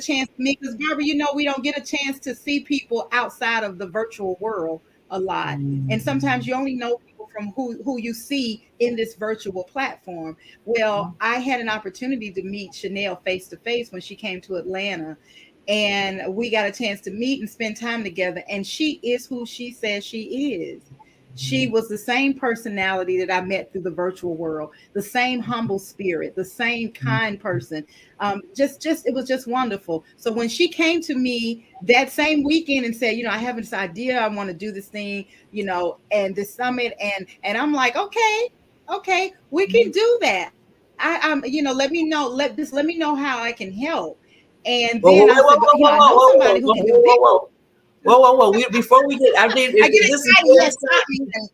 chance to meet, because Barbara, we don't get a chance to see people outside of the virtual world a lot. And sometimes you only know people from who you see in this virtual platform. Well, I had an opportunity to meet Chanelle face to face when she came to Atlanta. And we got a chance to meet and spend time together. And she is who she says she is. She was the same personality that I met through the virtual world, the same humble spirit, the same kind person. Just it was just wonderful. So when she came to me that same weekend and said, I have this idea, I want to do this thing, and this summit, and I'm like, okay, we can do that. I'm, let me know, let me know how I can help. And then I said, I know somebody who can do this. Whoa! Before we get, I get excited.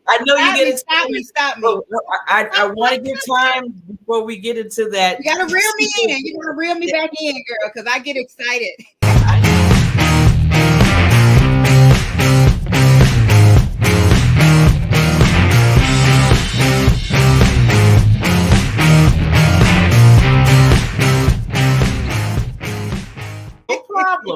I know you get excited. Stop me. I want to get time before we get into that. You gotta reel me in. You gotta reel me back in, girl, because I get excited.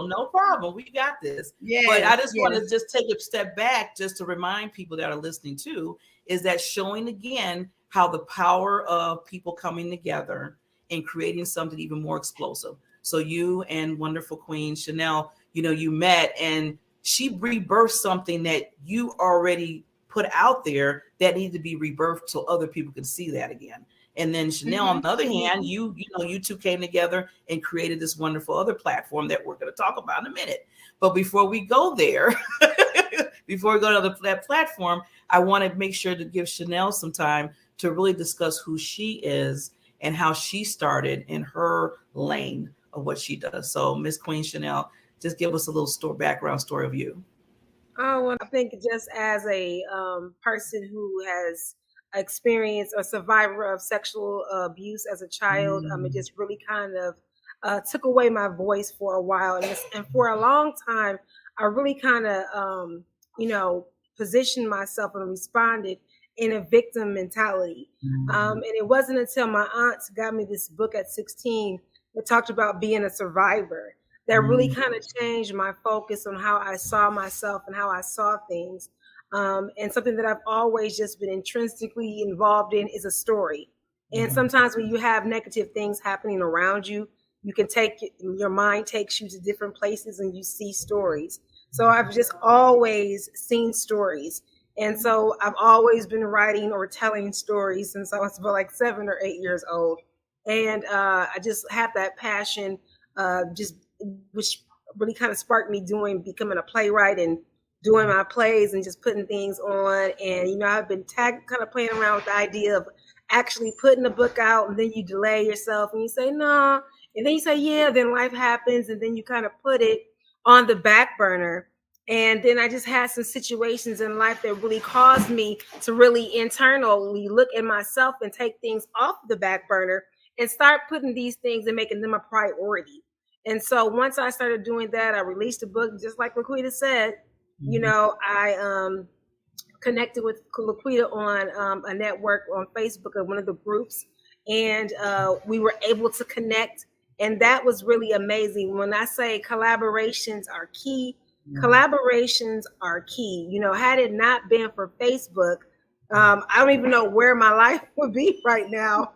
No problem. We got this. Yes, but I just want to just take a step back just to remind people that are listening too, is that showing again how the power of people coming together and creating something even more explosive. So you and wonderful Queen Chanelle, you met and she rebirthed something that you already put out there that needed to be rebirthed so other people could see that again. And then Chanelle, on the other hand, you two came together and created this wonderful other platform that we're going to talk about in a minute. But before we go there, before we go to that platform, I want to make sure to give Chanelle some time to really discuss who she is and how she started in her lane of what she does. So Miss Queen Chanelle, just give us a little background story of you. Oh, well, I think just as a person who has experienced a survivor of sexual abuse as a child, it just really kind of took away my voice for a while. And for a long time, I really kind of, positioned myself and responded in a victim mentality. And it wasn't until my aunt got me this book at 16 that talked about being a survivor that really kind of changed my focus on how I saw myself and how I saw things. And something that I've always just been intrinsically involved in is a story. And sometimes when you have negative things happening around you, you can your mind takes you to different places and you see stories. So I've just always seen stories. And so I've always been writing or telling stories since I was about like 7 or 8 years old. And I just have that passion, which really kind of sparked me becoming a playwright and doing my plays and just putting things on. And, I've been kind of playing around with the idea of actually putting a book out, and then you delay yourself and you say, no. And then you say, yeah, then life happens. And then you kind of put it on the back burner. And then I just had some situations in life that really caused me to really internally look at myself and take things off the back burner and start putting these things and making them a priority. And so once I started doing that, I released a book, just like LaQuita said. I connected with LaQuita on a network on Facebook of one of the groups, and we were able to connect, and that was really amazing. When I say collaborations are key, collaborations are key. Had it not been for Facebook, I don't even know where my life would be right now,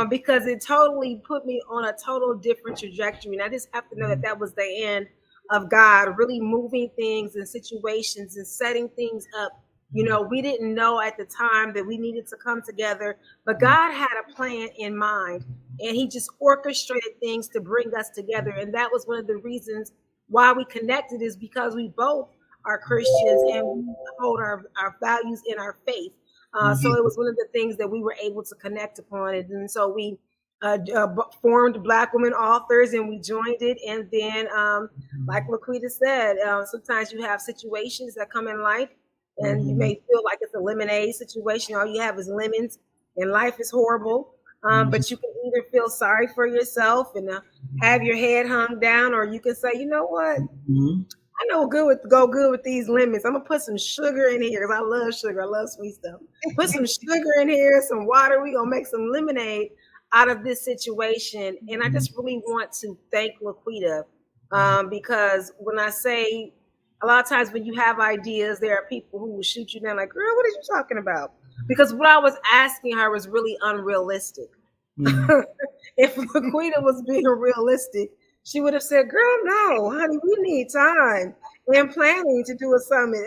because it totally put me on a total different trajectory. And I just have to know that was the end of God really moving things and situations and setting things up. We didn't know at the time that we needed to come together, but God had a plan in mind, and he just orchestrated things to bring us together. And that was one of the reasons why we connected, is because we both are Christians and we hold our values in our faith. So it was one of the things that we were able to connect upon. And so we formed Black Women Authors, and we joined it. And then, like LaQuita said, sometimes you have situations that come in life, and you may feel like it's a lemonade situation. All you have is lemons, and life is horrible. But you can either feel sorry for yourself and have your head hung down, or you can say, you know what? I know go good with these lemons. I'm gonna put some sugar in here because I love sugar. I love sweet stuff. Put some sugar in here, some water. We're gonna make some lemonade out of this situation. And I just really want to thank LaQuita Because when I say, a lot of times when you have ideas, there are people who will shoot you down like, girl, what are you talking about? Because what I was asking her was really unrealistic. If LaQuita was being realistic, she would have said, girl, no, honey, we need time and planning to do a summit.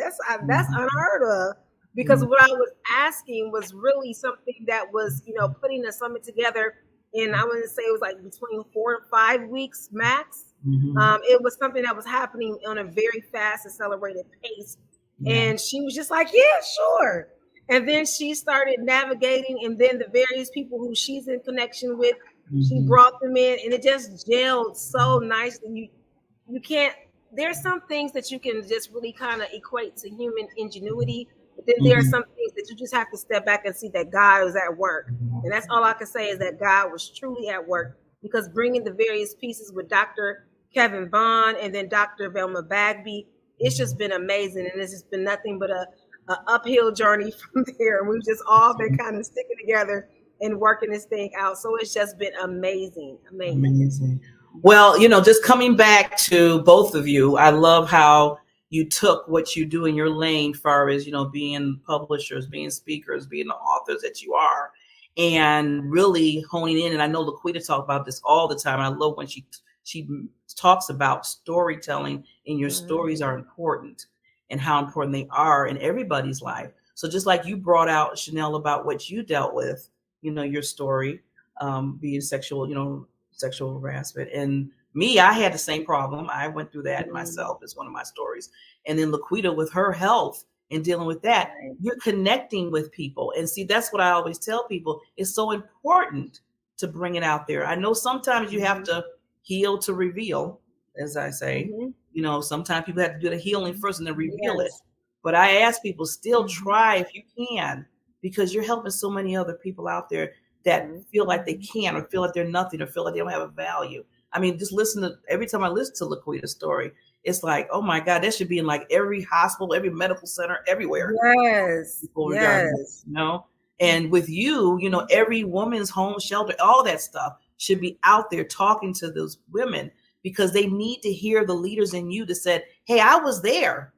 That's unheard of. Because what I was asking was really something that was, putting a summit together in, I wouldn't say it was like between 4 to 5 weeks max. It was something that was happening on a very fast, accelerated pace. And she was just like, yeah, sure. And then she started navigating, and then the various people who she's in connection with, she brought them in, and it just gelled so nicely. You can't, there's some things that you can just really kind of equate to human ingenuity, but then there are some things that you just have to step back and see that God was at work. And that's all I can say, is that God was truly at work, because bringing the various pieces with Dr. Kevin Bond and then Dr. Velma Bagby, it's just been amazing. And it's just been nothing but a uphill journey from there. And we've just all been kind of sticking together and working this thing out. So it's just been amazing. Well, just coming back to both of you, I love how you took what you do in your lane, far as, being publishers, being speakers, being the authors that you are, and really honing in. And I know LaQuita talks about this all the time. I love when she talks about storytelling, and your stories are important, and how important they are in everybody's life. So just like you brought out, Chanelle, about what you dealt with, your story, being sexual harassment. And me, I had the same problem. I went through that myself as one of my stories. And then LaQuita with her health and dealing with that, you're connecting with people. And see, that's what I always tell people. It's so important to bring it out there. I know sometimes you have to heal to reveal, as I say. Sometimes people have to do the healing first and then reveal it. But I ask people, still try if you can, because you're helping so many other people out there that feel like they can't, or feel like they're nothing, or feel like they don't have a value. I mean, just every time I listen to LaQuita's story, it's like, oh my God, that should be in like every hospital, every medical center, everywhere. Yes. And with you, every woman's home shelter, all that stuff should be out there talking to those women, because they need to hear the leaders in you that said, hey, I was there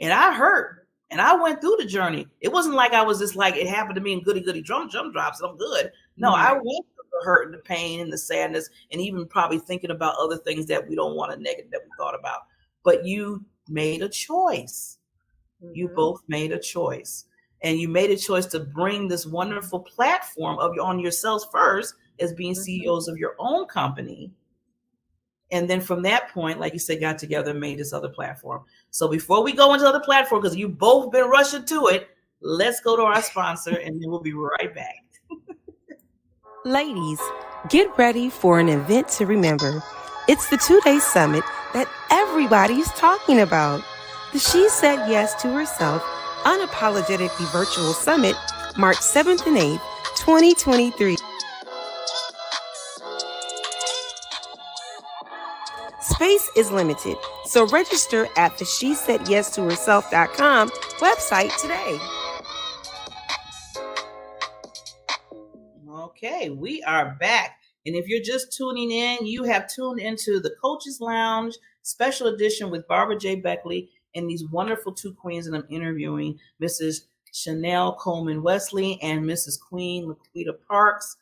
and I hurt and I went through the journey. It wasn't like I was just like, it happened to me in goody drum drops and I'm good. No, I went through the hurt and the pain and the sadness, and even probably thinking about other things that we don't want to negative that we thought about. But you made a choice. You both made a choice. And you made a choice to bring this wonderful platform on yourselves first, as being CEOs of your own company. And then from that point, like you said, got together and made this other platform. So before we go into other platform, because you've both been rushing to it, let's go to our sponsor, and then we'll be right back. Ladies, get ready for an event to remember. It's the 2-day summit that everybody's talking about. The She Said Yes to Herself Unapologetically Virtual Summit, March 7th and 8th, 2023. Space is limited, so register at the SheSaidYesToHerself.com website today. Okay, we are back. And if you're just tuning in, you have tuned into the Coaches Lounge special edition with Barbara J. Beckley and these wonderful two queens that I'm interviewing, Mrs. Chanelle Coleman Wesley and Mrs. Queen LaQuita Parks.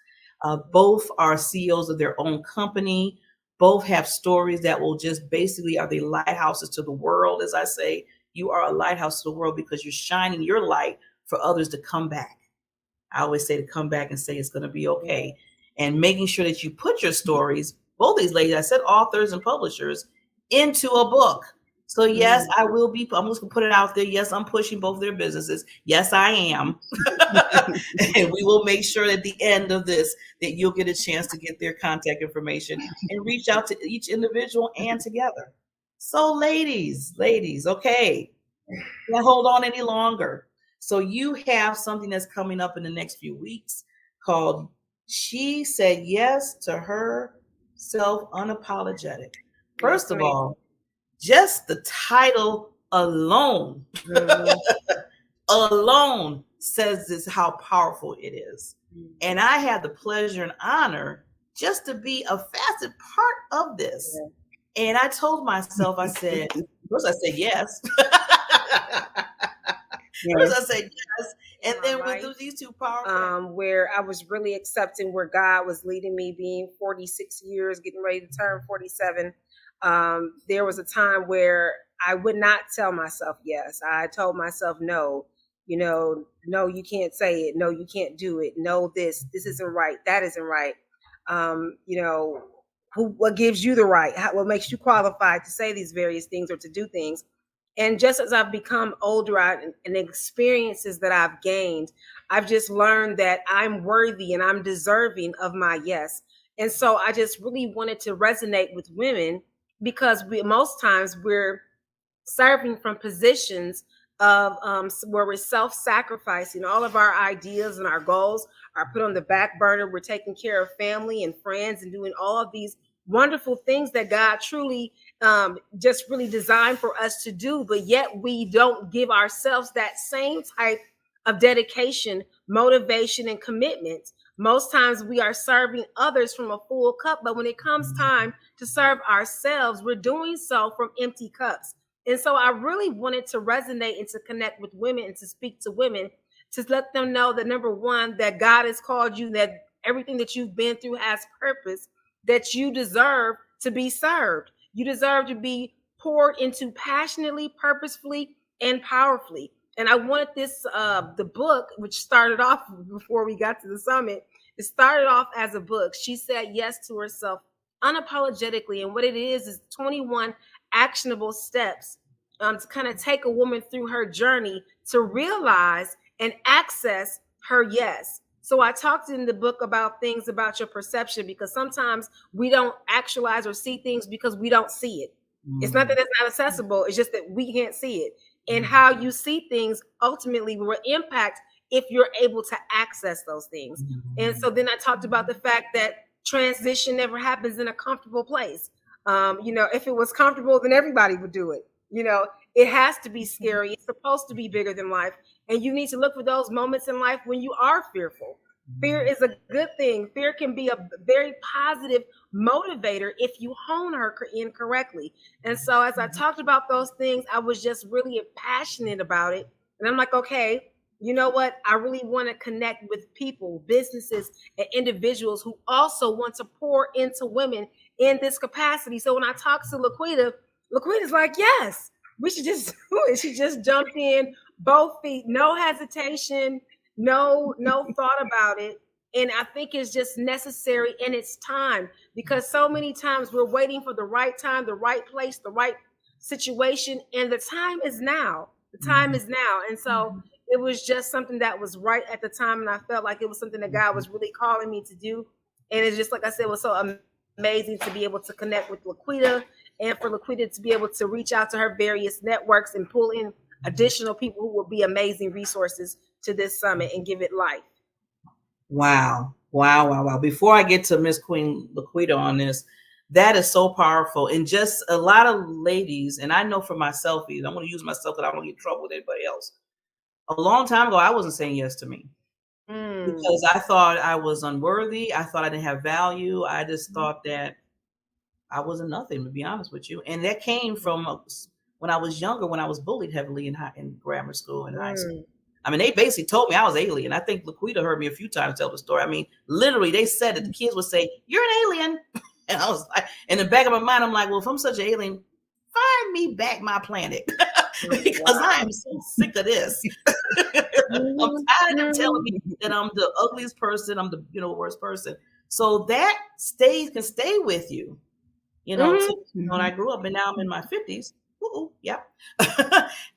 Both are CEOs of their own company. Both have stories that will just basically are the lighthouses to the world. As I say, you are a lighthouse to the world because you're shining your light for others to come back. I always say to come back and say it's going to be okay. And making sure that you put your stories, both these ladies, I said authors and publishers, into a book. So yes, I'm just going to put it out there. Yes, I'm pushing both their businesses. Yes, I am. And we will make sure at the end of this that you'll get a chance to get their contact information and reach out to each individual and together. So ladies, okay, don't hold on any longer. So you have something that's coming up in the next few weeks called She Said Yes to Herself Unapologetic. First of all, just the title alone, alone says this how powerful it is. And I had the pleasure and honor just to be a facet part of this. And I told myself, I said, first I said yes. First I said yes. And then with these two powerful where I was really accepting where God was leading me, being 46 years, getting ready to turn 47. There was a time where I would not tell myself yes. I told myself no. No, you can't say it. No, you can't do it. No, this isn't right. That isn't right. What gives you the right? What makes you qualified to say these various things or to do things? And just as I've become older and experiences that I've gained, I've just learned that I'm worthy and I'm deserving of my yes. And so I just really wanted to resonate with women, because most times we're serving from positions of where we're self-sacrificing. All of our ideas and our goals are put on the back burner. We're taking care of family and friends and doing all of these wonderful things that God truly just really designed for us to do, but yet we don't give ourselves that same type of dedication, motivation, and commitment. Most times we are serving others from a full cup, but when it comes time to serve ourselves, we're doing so from empty cups. And so I really wanted to resonate and to connect with women and to speak to women, to let them know that, number one, that God has called you, that everything that you've been through has purpose, that you deserve to be served. You deserve to be poured into passionately, purposefully, and powerfully. And I wanted this, the book, which started off before we got to the summit, it started off as a book. She said yes to herself unapologetically. And what it is 21 actionable steps to kind of take a woman through her journey to realize and access her yes. So I talked in the book about things about your perception, because sometimes we don't actualize or see things because we don't see it. It's not that it's not accessible. It's just that we can't see it. And how you see things ultimately will impact if you're able to access those things. And so then I talked about the fact that transition never happens in a comfortable place. If it was comfortable, then everybody would do it. It has to be scary. It's supposed to be bigger than life. And you need to look for those moments in life when you are fearful. Fear is a good thing. Fear can be a very positive motivator if you hone her in correctly. And so as I talked about those things, I was just really passionate about it. And I'm like, okay, you know what? I really want to connect with people, businesses, and individuals who also want to pour into women in this capacity. So when I talked to LaQuita's like, yes, we should just do it. She just jumped in, both feet, no hesitation, no thought about it. And I think it's just necessary in its time, because so many times we're waiting for the right time, the right place, the right situation. And the time is now. The time is now. And so it was just something that was right at the time. And I felt like it was something that God was really calling me to do. And it's just, like I said, it was so amazing to be able to connect with LaQuita, and for LaQuita to be able to reach out to her various networks and pull in additional people who will be amazing resources to this summit and give it life. Wow. Before I get to Miss Queen LaQuita on this, that is so powerful. And just a lot of ladies, and I know for myself, I'm going to use myself because I don't get in trouble with anybody else. A long time ago, I wasn't saying yes to me because I thought I was unworthy. I thought I didn't have value. I just thought that I wasn't nothing, to be honest with you. And that came from when I was younger, when I was bullied heavily in grammar school and high school. I mean, they basically told me I was alien. I think LaQuita heard me a few times tell the story. I mean, literally, they said that the kids would say, "You're an alien." And I was like, in the back of my mind, I'm like, well, if I'm such an alien, find me back my planet. Because I am so sick of this. I'm tired of them telling me that I'm the ugliest person, I'm the worst person. So that can stay with you. When I grew up, and now I'm in my 50s. Yeah.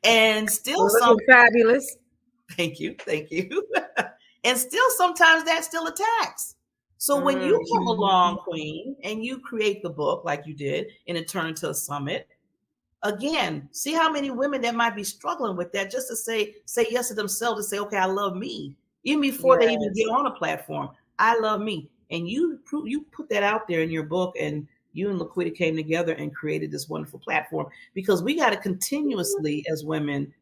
And still fabulous. Thank you. And still sometimes that still attacks. So when you come along, Queen, and you create the book like you did, and it turned into a summit, again, see how many women that might be struggling with that, just to say yes to themselves, and say, okay, I love me. Even before they even get on a platform, I love me. And you put that out there in your book, and you and LaQuita came together and created this wonderful platform, because we got to continuously, as women,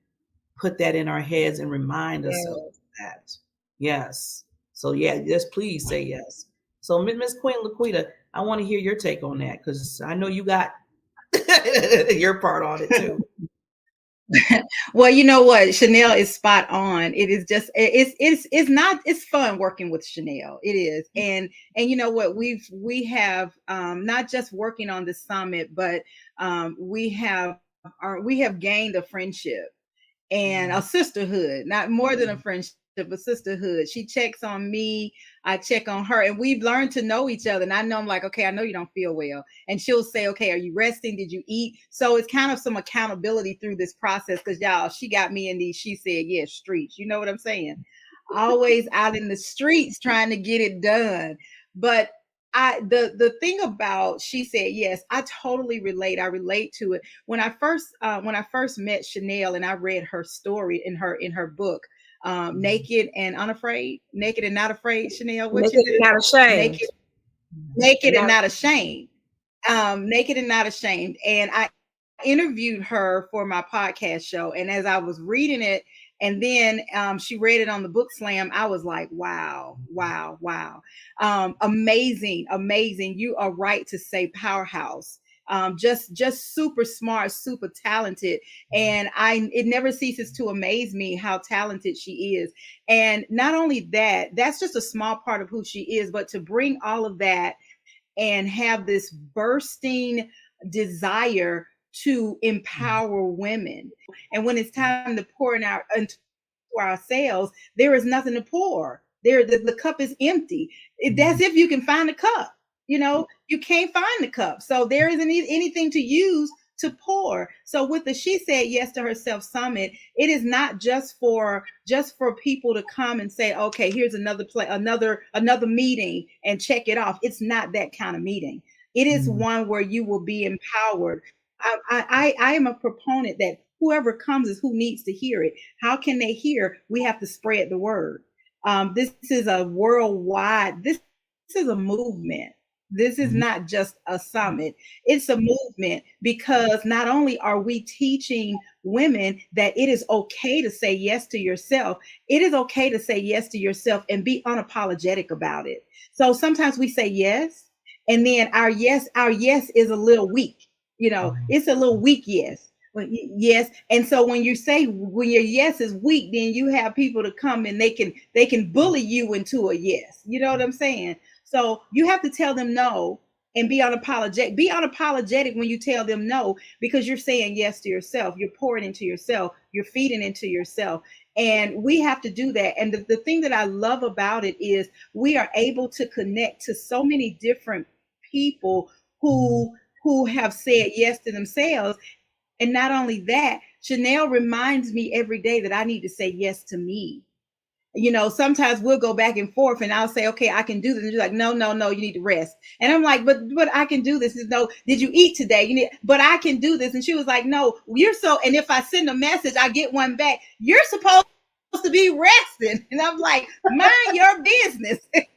put that in our heads and remind ourselves that. Yes. So yes, please say yes. So Miss Queen LaQuita, I want to hear your take on that, because I know you got your part on it too. Well, you know what, Chanelle is spot on. It is just it's fun working with Chanelle. It is, and you know what, we have not just working on the summit, but we have gained a friendship and a sisterhood, not more than a friendship, a sisterhood. She checks on me, I check on her, and we've learned to know each other. And I know, I'm like, okay, I know you don't feel well. And she'll say, okay, are you resting? Did you eat? So it's kind of some accountability through this process, because y'all, she got me in these, she said, yes, streets. You know what I'm saying? Always out in the streets trying to get it done. But the thing about she said yes, I totally relate. I relate to it. When I first met Chanelle and I read her story in her book, Naked and Unafraid, Naked and Not Afraid, Chanelle, Naked and Not Ashamed. Naked and Not Ashamed. Naked and Not Ashamed. And I interviewed her for my podcast show. And as I was reading it, and then she read it on the book slam, I was like, wow. Amazing. You are right to say powerhouse. Just super smart, super talented. And it never ceases to amaze me how talented she is. And not only that, that's just a small part of who she is, but to bring all of that and have this bursting desire to empower women. And when it's time to pour into ourselves, there is nothing to pour. The cup is empty. That's if you can find a cup. You know, you can't find the cup. So there isn't anything to use to pour. So with the She Said Yes to Herself Summit, it is not just for people to come and say, okay, here's another meeting and check it off. It's not that kind of meeting. It is one where you will be empowered. I am a proponent that whoever comes is who needs to hear it. How can they hear? We have to spread the word. This is a worldwide, this is a movement. This is not just a summit. It's a movement, because not only are we teaching women that it is okay to say yes to yourself, it is okay to say yes to yourself and be unapologetic about it. So sometimes we say yes, and then our yes is a little weak. You know, it's a little weak yes. Yes. And so when your yes is weak, then you have people to come and they can bully you into a yes. You know what I'm saying? So you have to tell them no and be unapologetic. Be unapologetic when you tell them no, because you're saying yes to yourself. You're pouring into yourself. You're feeding into yourself. And we have to do that. And the thing that I love about it is we are able to connect to so many different people who have said yes to themselves. And not only that, Chanelle reminds me every day that I need to say yes to me. You know, sometimes we'll go back and forth and I'll say, okay, I can do this. And she's like, no, you need to rest. And I'm like, but I can do this. No, did you eat today? But I can do this. And she was like, no, and if I send a message, I get one back. You're supposed to be resting. And I'm like, mind your business. This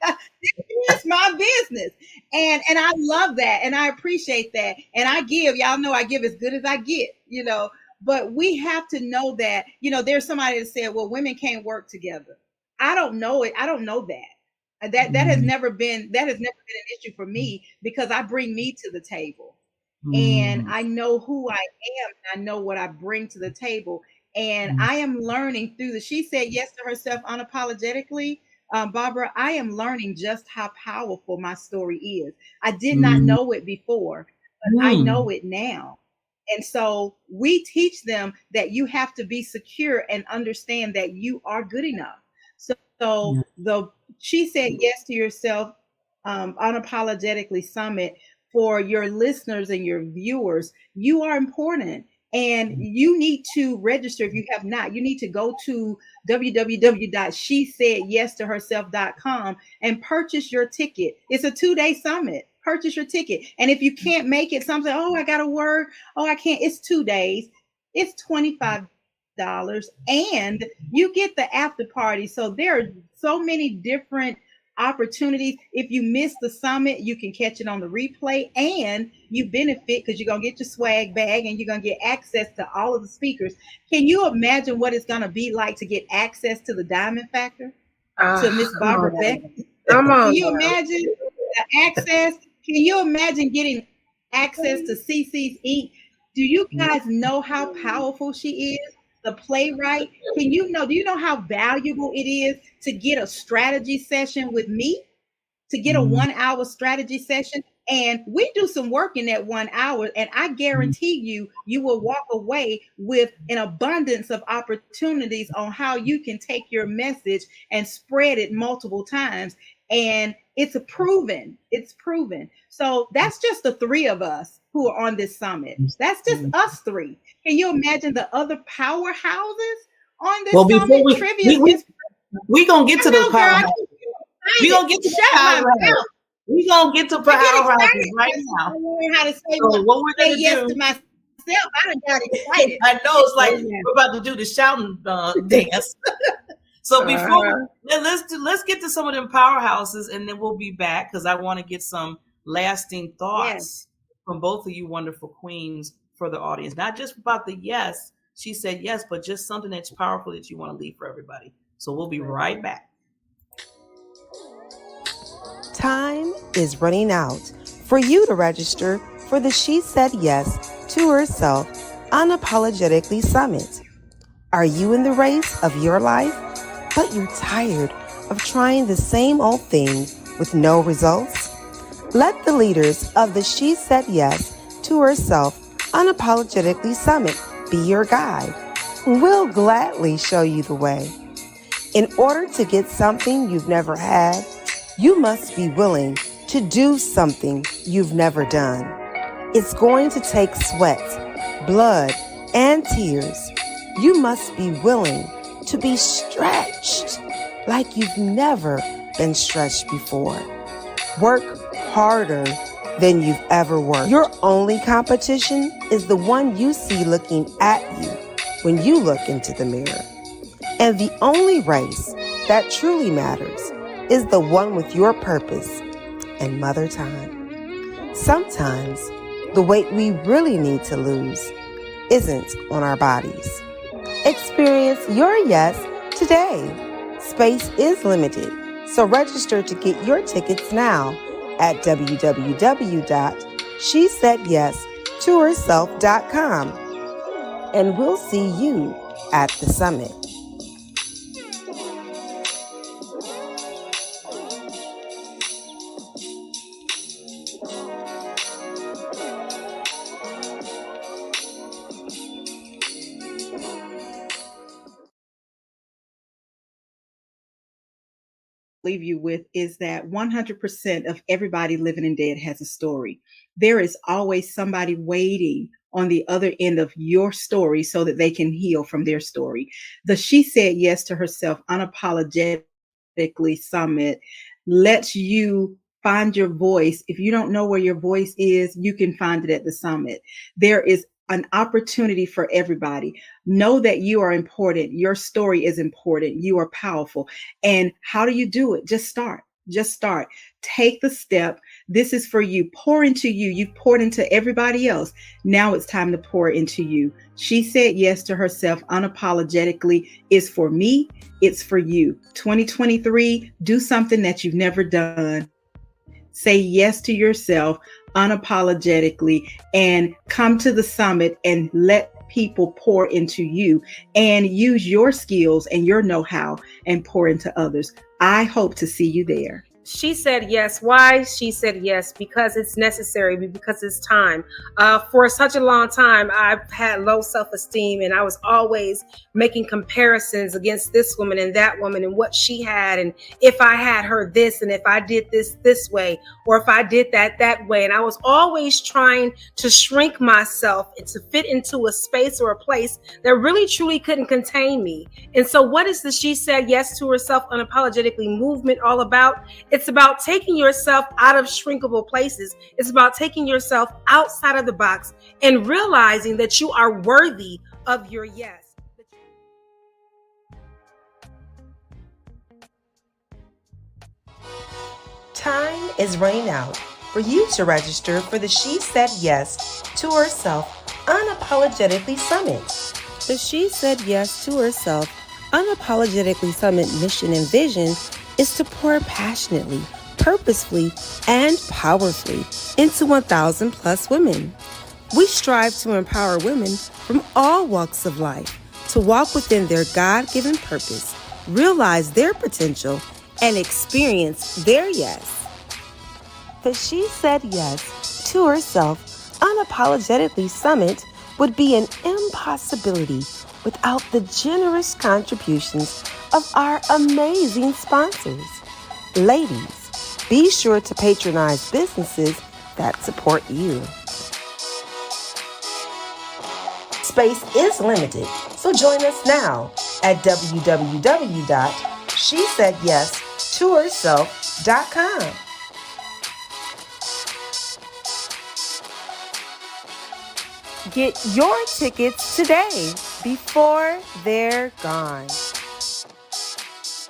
is my business. And I love that. And I appreciate that. And I give, y'all know I give as good as I get, you know, but we have to know that, you know, there's somebody that said, well, women can't work together. I don't know it. I don't know that. That has never been an issue for me, because I bring me to the table. And I know who I am. And I know what I bring to the table. And I am learning through She Said Yes to Herself Unapologetically. Barbara, I am learning just how powerful my story is. I did not know it before, but I know it now. And so we teach them that you have to be secure and understand that you are good enough. So the She Said Yes to Yourself Unapologetically Summit, for your listeners and your viewers, you are important. And you need to register if you have not. You need to go to www.shesaidyestoherself.com and purchase your ticket. It's a 2-day summit. Purchase your ticket. And if you can't make it, something, I got to work. I can't. It's 2 days. It's $25. And you get the after party. So there are so many different opportunities. If you miss the summit, you can catch it on the replay, and you benefit because you're going to get your swag bag and you're going to get access to all of the speakers. Can you imagine what it's going to be like to get access to the Diamond Factor, to Miss Barbara Beckley? Can you imagine the access? Can you imagine getting access to CeCi's ink. Do you guys know how powerful she is? The playwright. Do you know how valuable it is to get a strategy session with me? To get a 1 hour strategy session, and we do some work in that 1 hour, and I guarantee you will walk away with an abundance of opportunities on how you can take your message and spread it multiple times. And it's proven. So that's just the three of us who are on this summit. That's just us three. Can you imagine the other powerhouses on this summit? We gonna get to those powerhouses. We gonna get to powerhouses. We gonna get to powerhouses right now. How to say what we're gonna yes do? To myself. I done got excited. I know it's like we're about to do the shouting dance. So before let's get to some of them powerhouses, and then we'll be back because I want to get some lasting thoughts from both of you wonderful queens for the audience. Not just about the yes, she said yes, but just something that's powerful that you want to leave for everybody. So we'll be right back. Time is running out for you to register for the She Said Yes to Herself Unapologetically Summit. Are you in the race of your life, but you're tired of trying the same old thing with no results? Let the leaders of the She Said Yes to Herself Unapologetically Summit be your guide. We'll gladly show you the way. In order to get something you've never had, you must be willing to do something you've never done. It's going to take sweat, blood, and tears. You must be willing to be stretched like you've never been stretched before. Work harder than you've ever worked. Your only competition is the one you see looking at you when you look into the mirror. And the only race that truly matters is the one with your purpose and mother time. Sometimes the weight we really need to lose isn't on our bodies. Experience your yes today. Space is limited, so register to get your tickets now at www.shesaidyes2herself.com. And we'll see you at the summit. Leave you with is that 100% of everybody living and dead has a story. There is always somebody waiting on the other end of your story so that they can heal from their story. The She Said Yes to Herself Unapologetically Summit lets you find your voice. If you don't know where your voice is, you can find it at the summit. There is an opportunity for everybody. Know that you are important. Your story is important. You are powerful. And how do you do it? Just start. Take the step. This is for you. Pour into you. You've poured into everybody else. Now it's time to pour into you. She Said Yes to Herself Unapologetically is for me. It's for you. 2023, do something that you've never done. Say yes to yourself unapologetically and come to the summit and let people pour into you and use your skills and your know-how and pour into others. I hope to see you there. She said yes. Why? She said yes because it's necessary, because it's time. For such a long time, I've had low self-esteem, and I was always making comparisons against this woman and that woman and what she had, and if I had her this, and if I did this way, or if I did that way. And I was always trying to shrink myself and to fit into a space or a place that really truly couldn't contain me. And so what is the She Said Yes to Herself Unapologetically movement all about? It's about taking yourself out of shrinkable places. It's about taking yourself outside of the box and realizing that you are worthy of your yes. Time is running out for you to register for the She Said Yes to Herself Unapologetically Summit. The She Said Yes to Herself Unapologetically Summit mission and vision is to pour passionately, purposefully and powerfully into 1,000 plus women. We strive to empower women from all walks of life to walk within their God-given purpose, realize their potential, and experience their yes. The She Said Yes to Herself Unapologetically Summit would be an impossibility without the generous contributions of our amazing sponsors. Ladies, be sure to patronize businesses that support you. Space is limited, so join us now at www.shesaidyes2herself.com. Get your tickets today before they're gone.